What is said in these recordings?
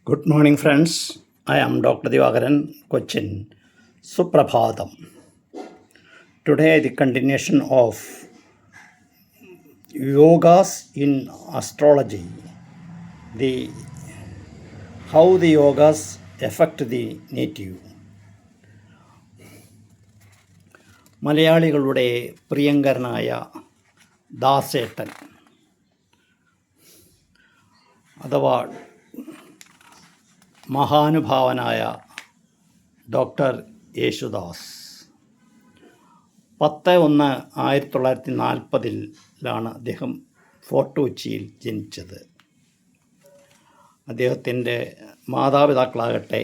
Good morning, friends. I am Dr. Divakaran, Cochin. Suprabhatam. Today, the continuation of yogas in astrology. How the yogas affect the native. മലയാളികളുടെ പ്രിയങ്കരനായ ദാസേട്ടൻ അഥവാ മഹാനുഭാവനായ doctor Yesudas 10/1/1940 അദ്ദേഹം fort കൊച്ചിയിൽ ജനിച്ചത്. അദ്ദേഹത്തിൻ്റെ മാതാപിതാക്കളാകട്ടെ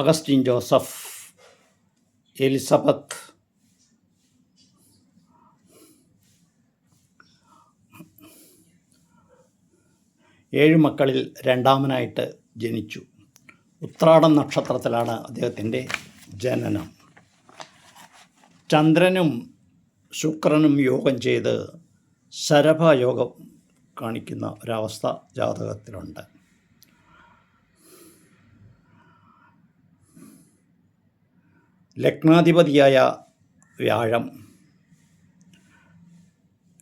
Augustine Joseph, Elizabeth, ഏഴ് മക്കളിൽ രണ്ടാമനായിട്ട് ജനിച്ചു. ഉത്രാടം നക്ഷത്രത്തിലാണ് അദ്ദേഹത്തിൻ്റെ ജനനം. ചന്ദ്രനും ശുക്രനും യോഗം ചെയ്ത് ശരഭയോഗം കാണിക്കുന്ന ഒരവസ്ഥ ജാതകത്തിലുണ്ട്. ലഗ്നാധിപതിയായ വ്യാഴം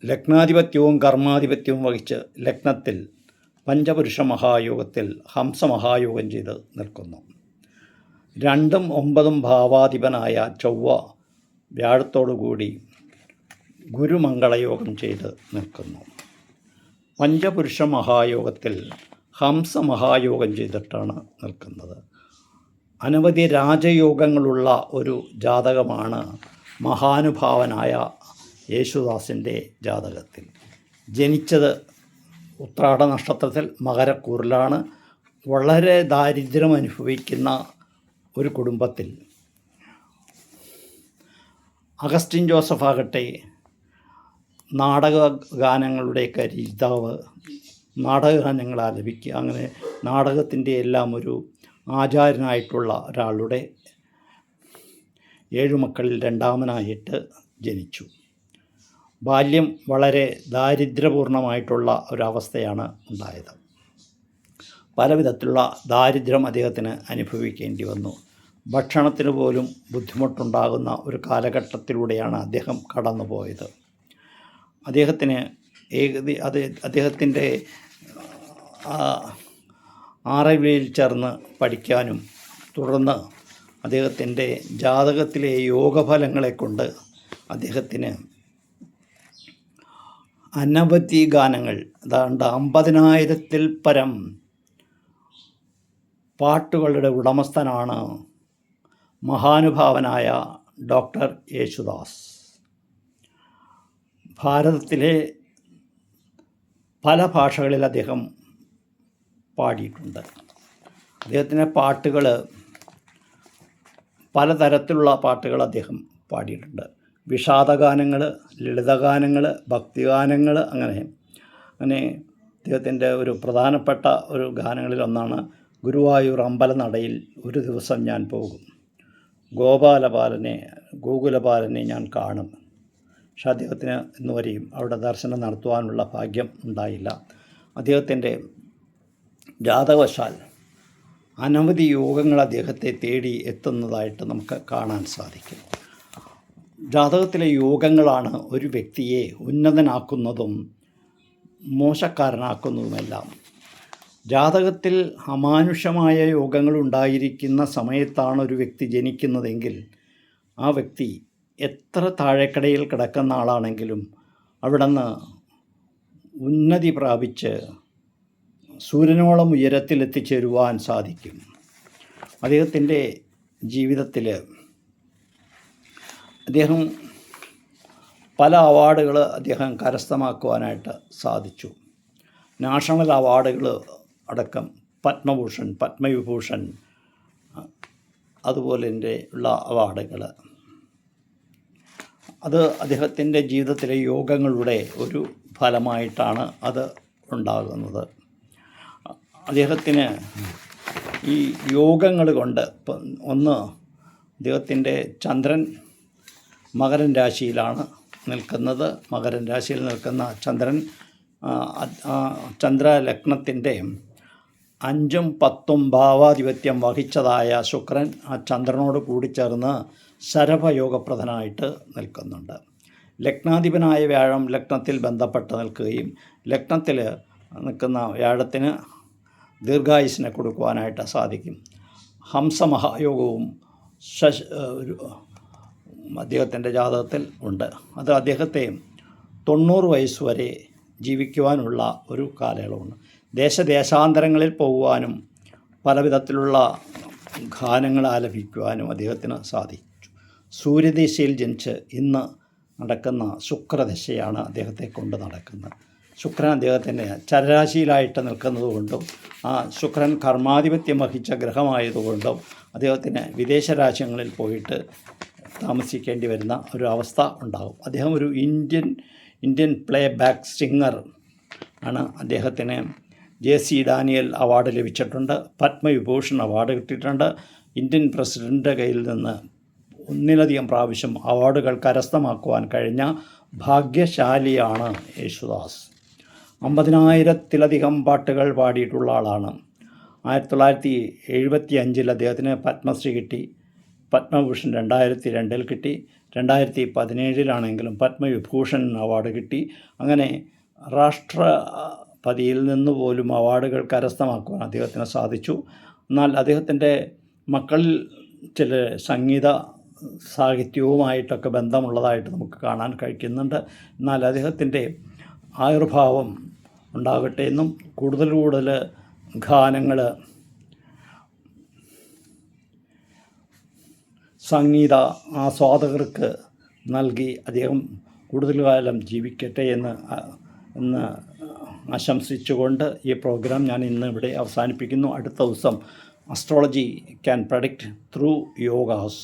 ലഗ്നാധിപത്യവും കർമാധിപത്യവും വഹിച്ച് ലഗ്നത്തിൽ പഞ്ചപുരുഷ മഹായോഗത്തിൽ ഹംസമഹായോഗം ചെയ്ത് നിൽക്കുന്നു. 2ഉം 9ഉം ഭാവാധിപനായ ചൊവ്വ വ്യാഴത്തോടുകൂടി ഗുരുമംഗളയോഗം ചെയ്ത് നിൽക്കുന്നു. പഞ്ചപുരുഷ മഹായോഗത്തിൽ ഹംസമഹായോഗം ചെയ്തിട്ടാണ് നിൽക്കുന്നത്. അനവധി രാജയോഗങ്ങളുള്ള ഒരു ജാതകമാണ് മഹാനുഭാവനായ യേശുദാസിൻ്റെ ജാതകത്തിൽ. ജനിച്ചത് ഉത്രാട നക്ഷത്രത്തിൽ മകരക്കൂറിലാണ്. വളരെ ദാരിദ്ര്യം അനുഭവിക്കുന്ന ഒരു കുടുംബത്തിൽ അഗസ്റ്റിൻ ജോസഫ് ആകട്ടെ നാടകഗാനങ്ങളുടെയൊക്കെ രചയിതാവ്, നാടകഗാനങ്ങൾ ആലപിക്കുക, അങ്ങനെ നാടകത്തിൻ്റെ എല്ലാം ഒരു ആചാര്യനായിട്ടുള്ള ഒരാളുടെ 7 മക്കളിൽ രണ്ടാമനായിട്ട് ജനിച്ചു. ബാല്യം വളരെ ദാരിദ്ര്യപൂർണമായിട്ടുള്ള ഒരവസ്ഥയാണ് ഉണ്ടായത്. പലവിധത്തിലുള്ള ദാരിദ്ര്യം അദ്ദേഹത്തിന് അനുഭവിക്കേണ്ടി വന്നു. ഭക്ഷണത്തിന് പോലും ബുദ്ധിമുട്ടുണ്ടാകുന്ന ഒരു കാലഘട്ടത്തിലൂടെയാണ് അദ്ദേഹം കടന്നുപോയത്. അദ്ദേഹത്തിൻ്റെ ആറവിയിൽ ചേർന്ന് പഠിക്കാനും തുടർന്ന് അദ്ദേഹത്തിൻ്റെ ജാതകത്തിലെ യോഗഫലങ്ങളെ കൊണ്ട് അദ്ദേഹത്തിന് അനവധി ഗാനങ്ങൾ, ഏതാണ്ട് 50,000-ൽ പരം പാട്ടുകളുടെ ഉടമസ്ഥനാണ് മഹാനുഭാവനായ ഡോക്ടർ യേശുദാസ്. ഭാരതത്തിലെ പല ഭാഷകളിൽ അദ്ദേഹം പാടിയിട്ടുണ്ട്. അദ്ദേഹത്തിൻ്റെ പാട്ടുകൾ, പലതരത്തിലുള്ള പാട്ടുകൾ അദ്ദേഹം പാടിയിട്ടുണ്ട്. വിഷാദഗാനങ്ങൾ, ലളിതഗാനങ്ങൾ, ഭക്തിഗാനങ്ങൾ, അങ്ങനെ അദ്ദേഹത്തിൻ്റെ ഒരു പ്രധാനപ്പെട്ട ഒരു ഗാനങ്ങളിലൊന്നാണ് ഗുരുവായൂർ അമ്പലനടയിൽ ഒരു ദിവസം ഞാൻ പോകും, ഗോകുലപാലനെ ഞാൻ കാണും. പക്ഷെ അദ്ദേഹത്തിന് ഇന്നുവരെയും അവിടെ ദർശനം നടത്തുവാനുള്ള ഭാഗ്യം ഉണ്ടായില്ല. അദ്ദേഹത്തിൻ്റെ ജാതകവശാൽ അനവധി യോഗങ്ങൾ അദ്ദേഹത്തെ തേടി എത്തുന്നതായിട്ട് നമുക്ക് കാണാൻ സാധിക്കും. ജാതകത്തിലെ യോഗങ്ങളാണ് ഒരു വ്യക്തിയെ ഉന്നതനാക്കുന്നതും മോശക്കാരനാക്കുന്നതുമെല്ലാം. ജാതകത്തിൽ അമാനുഷമായ യോഗങ്ങൾ ഉണ്ടായിരിക്കുന്ന സമയത്താണ് ഒരു വ്യക്തി ജനിക്കുന്നതെങ്കിൽ ആ വ്യക്തി എത്ര താഴേക്കടയിൽ കിടക്കുന്ന ആളാണെങ്കിലും അവിടെ നിന്ന് ഉന്നതി പ്രാപിച്ച് സൂര്യനോളം ഉയരത്തിലെത്തിച്ചേരുവാൻ സാധിക്കും. അദ്ദേഹത്തിൻ്റെ ജീവിതത്തിൽ അദ്ദേഹം പല അവാർഡുകൾ അദ്ദേഹം കരസ്ഥമാക്കുവാനായിട്ട് സാധിച്ചു. നാഷണൽ അവാർഡുകൾ അടക്കം പത്മഭൂഷൺ, പത്മവിഭൂഷൺ, അതുപോലെ ഉള്ള അവാർഡുകൾ, അത് അദ്ദേഹത്തിൻ്റെ ജീവിതത്തിലെ യോഗങ്ങളുടെ ഒരു ഫലമായിട്ടാണ് അത് ഉണ്ടാകുന്നത്. അദ്ദേഹത്തിന് ഈ യോഗങ്ങൾ കൊണ്ട് ഒന്ന്, അദ്ദേഹത്തിൻ്റെ ചന്ദ്രൻ മകരൻ രാശിയിലാണ് നിൽക്കുന്നത്. മകരൻ രാശിയിൽ നിൽക്കുന്ന ചന്ദ്രൻ ചന്ദ്രലഗ്നത്തിൻ്റെ 5ഉം 10ഉം ഭാവാധിപത്യം വഹിച്ചതായ ശുക്രൻ ആ ചന്ദ്രനോട് കൂടിച്ചേർന്ന് ശരഭയോഗപ്രദനായിട്ട് നിൽക്കുന്നുണ്ട്. ലഗ്നാധിപനായ വ്യാഴം ലഗ്നത്തിൽ ബന്ധപ്പെട്ട് നിൽക്കുകയും ലഗ്നത്തിൽ നിൽക്കുന്ന വ്യാഴത്തിന് ദീർഘായുസിനെ കൊടുക്കുവാനായിട്ട് സാധിക്കും. ഹംസമഹായോഗവും അദ്ദേഹത്തിൻ്റെ ജാതകത്തിൽ ഉണ്ട്. അത് അദ്ദേഹത്തെ 90 വയസ്സ് വരെ ജീവിക്കുവാനുള്ള ഒരു കാലയളവുണ്ട്. ദേശാന്തരങ്ങളിൽ പോകുവാനും പല വിധത്തിലുള്ള ഗാനങ്ങൾ ആലപിക്കുവാനും അദ്ദേഹത്തിന് സാധിച്ചു. സൂര്യദിശയിൽ ജനിച്ച് ഇന്ന് നടക്കുന്ന ശുക്രദശയാണ് അദ്ദേഹത്തെ കൊണ്ട് നടക്കുന്നത്. ശുക്രൻ അദ്ദേഹത്തിൻ്റെ ചരരാശിയിലായിട്ട് നിൽക്കുന്നത് കൊണ്ടും ആ ശുക്രൻ കർമാധിപത്യം വഹിച്ച ഗ്രഹമായതുകൊണ്ടും അദ്ദേഹത്തിന് വിദേശ രാജ്യങ്ങളിൽ പോയിട്ട് താമസിക്കേണ്ടി വരുന്ന ഒരു അവസ്ഥ ഉണ്ടാകും. അദ്ദേഹം ഒരു ഇന്ത്യൻ പ്ലേ ബാക്ക് സിംഗർ ആണ്. അദ്ദേഹത്തിന് JC ഡാനിയൽ അവാർഡ് ലഭിച്ചിട്ടുണ്ട്. പത്മവിഭൂഷൺ അവാർഡ് കിട്ടിയിട്ടുണ്ട്. ഇന്ത്യൻ പ്രസിഡൻ്റ് കയ്യിൽ നിന്ന് 1 പ്രാവശ്യം അവാർഡുകൾ കരസ്ഥമാക്കുവാൻ കഴിഞ്ഞ ഭാഗ്യശാലിയാണ് യേശുദാസ്. 50,000-ത്തിലധികം പാട്ടുകൾ പാടിയിട്ടുള്ള ആളാണ്. 1975 അദ്ദേഹത്തിന് പത്മശ്രീ കിട്ടി. പത്മഭൂഷൺ 2002 കിട്ടി. 2017 പത്മവിഭൂഷൺ അവാർഡ് കിട്ടി. അങ്ങനെ രാഷ്ട്രപതിയിൽ നിന്ന് പോലും അവാർഡുകൾ കരസ്ഥമാക്കുവാൻ അദ്ദേഹത്തിന് സാധിച്ചു. എന്നാൽ അദ്ദേഹത്തിൻ്റെ മക്കളിൽ ചില സംഗീത സാഹിത്യവുമായിട്ടൊക്കെ ബന്ധമുള്ളതായിട്ട് നമുക്ക് കാണാൻ കഴിയുന്നുണ്ട്. എന്നാൽ അദ്ദേഹത്തിൻ്റെ ആയുർഭാവം ഉണ്ടാകട്ടെ എന്നും കൂടുതൽ ഗാനങ്ങൾ സംഗീത ആസ്വാദകർക്ക് നൽകി അദ്ദേഹം കൂടുതൽ കാലം ജീവിക്കട്ടെ എന്ന് ആശംസിച്ചുകൊണ്ട് ഈ പ്രോഗ്രാം ഞാൻ ഇന്ന് ഇവിടെ അവസാനിപ്പിക്കുന്നു. അടുത്ത ദിവസം astrology can predict through yogas.